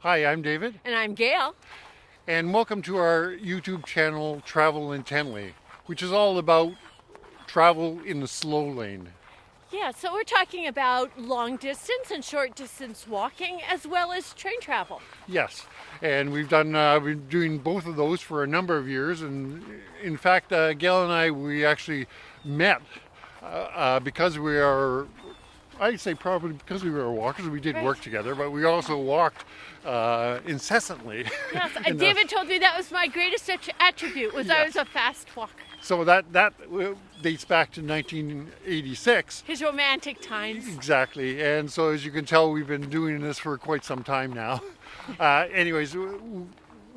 Hi, I'm David, And I'm Gail. and welcome to our YouTube channel, Travel Intently, which is all about travel in the slow lane. Yeah, so we're talking about long distance and short distance walking as well as train travel. Yes, and we've been doing both of those for a number of years, and in fact, Gail and I, we actually met because we are, I'd say probably because we were walkers. We did Right. work together, but we also walked incessantly. Yes, in the, David told me that was my greatest attribute was I yes. was a fast walker. So that dates back to 1986. His romantic times. Exactly, and so as you can tell, we've been doing this for quite some time now. Anyways,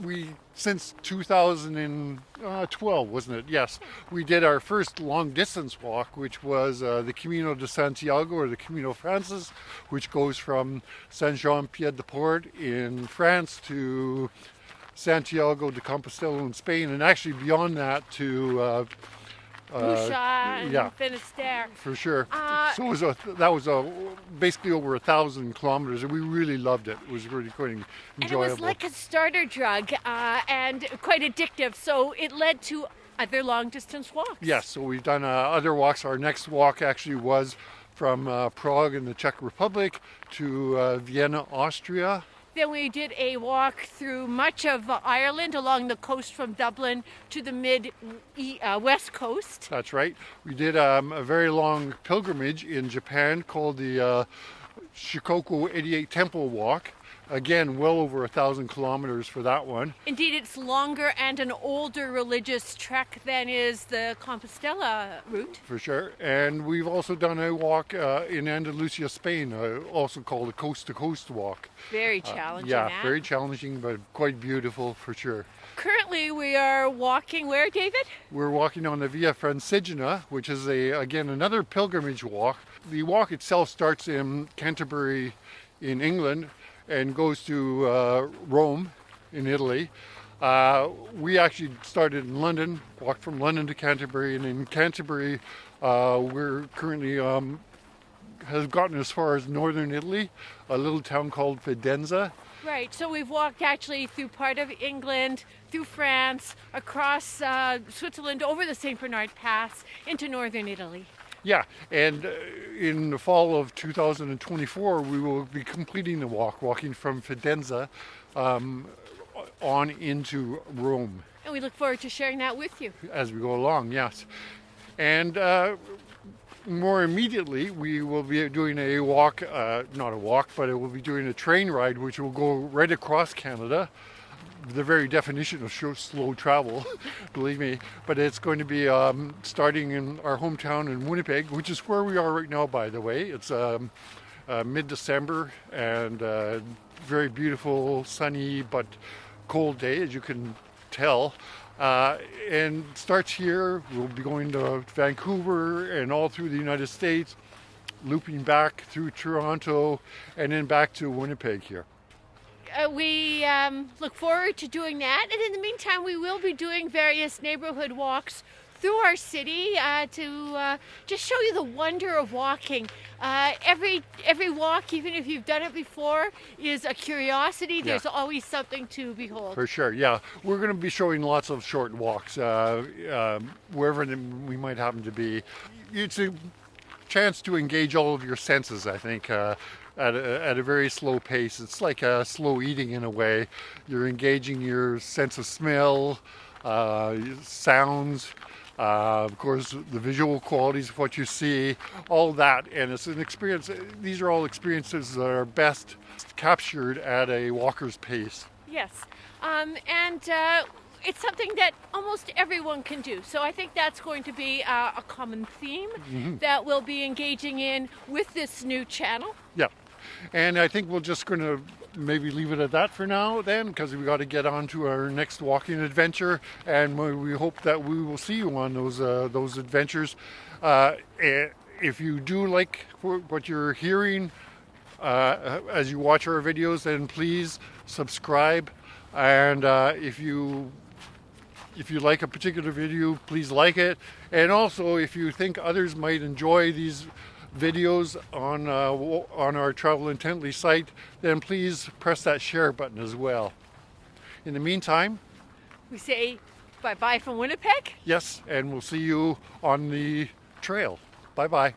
we since 2012, wasn't it? Yes, we did our first long distance walk, which was the Camino de Santiago, or the Camino Frances, which goes from Saint-Jean-Pied-de-Port in France to Santiago de Compostela in Spain, and actually beyond that to Lucia and yeah, Finisterre. for sure. Uh, So that was basically over 1,000 kilometers, and we really loved it. It was really quite And it enjoyable. was like a starter drug and quite addictive, so it led to other long distance walks. Yes, so we've done other walks. Our next walk actually was from Prague in the Czech Republic to Vienna, Austria. Then we did a walk through much of Ireland along the coast from Dublin to the west coast. That's right. We did a very long pilgrimage in Japan called the Shikoku 88 Temple Walk. Again, well over 1,000 kilometers for that one. Indeed, it's longer and an older religious trek than is the Compostela route. For sure. And we've also done a walk in Andalusia, Spain, also called a coast-to-coast walk. Very challenging. Yeah, that. very challenging, but quite beautiful for sure. Currently, we are walking where, David? We're walking on the Via Francigena, which is again another pilgrimage walk. The walk itself starts in Canterbury in England and goes to Rome in Italy. We actually started in London, walked from London to Canterbury, and in Canterbury we're currently has gotten as far as northern Italy, a little town called Fidenza. Right, so we've walked actually through part of England, through France, across Switzerland, over the St. Bernard Pass, into northern Italy. Yeah, and in the fall of 2024, we will be completing the walk, walking from Fidenza on into Rome And we look forward to sharing that with you. as we go along, yes. And more immediately, we will be doing a walk, not a walk, but it will be doing a train ride, which will go right across Canada. The very definition of slow travel, believe me. But it's going to be starting in our hometown in Winnipeg, which is where we are right now, by the way. It's mid-December and very beautiful, sunny, but cold day, as you can tell. And starts here. We'll be going to Vancouver and all through the United States, looping back through Toronto and then back to Winnipeg here. We look forward to doing that, and in the meantime, we will be doing various neighborhood walks through our city to just show you the wonder of walking. Every walk, even if you've done it before, is a curiosity. There's always something to behold. For sure, yeah. We're going to be showing lots of short walks wherever we might happen to be. It's a chance to engage all of your senses, I think. At a very slow pace. It's like slow eating in a way. You're engaging your sense of smell, sounds, of course, the visual qualities of what you see, all that. And it's an experience. These are all experiences that are best captured at a walker's pace. Yes, and it's something that almost everyone can do. So I think that's going to be a common theme that we'll be engaging in with this new channel. Yeah. And I think we're just going to maybe leave it at that for now then, because we got to get on to our next walking adventure, and we hope that we will see you on those adventures. If you do like what you're hearing as you watch our videos, then please subscribe, and if you like a particular video, please like it. And also, if you think others might enjoy these videos on our Travel Intently site, then please press that share button as well. In the meantime, We say bye-bye from Winnipeg. yes, and we'll see you on the trail. Bye-bye.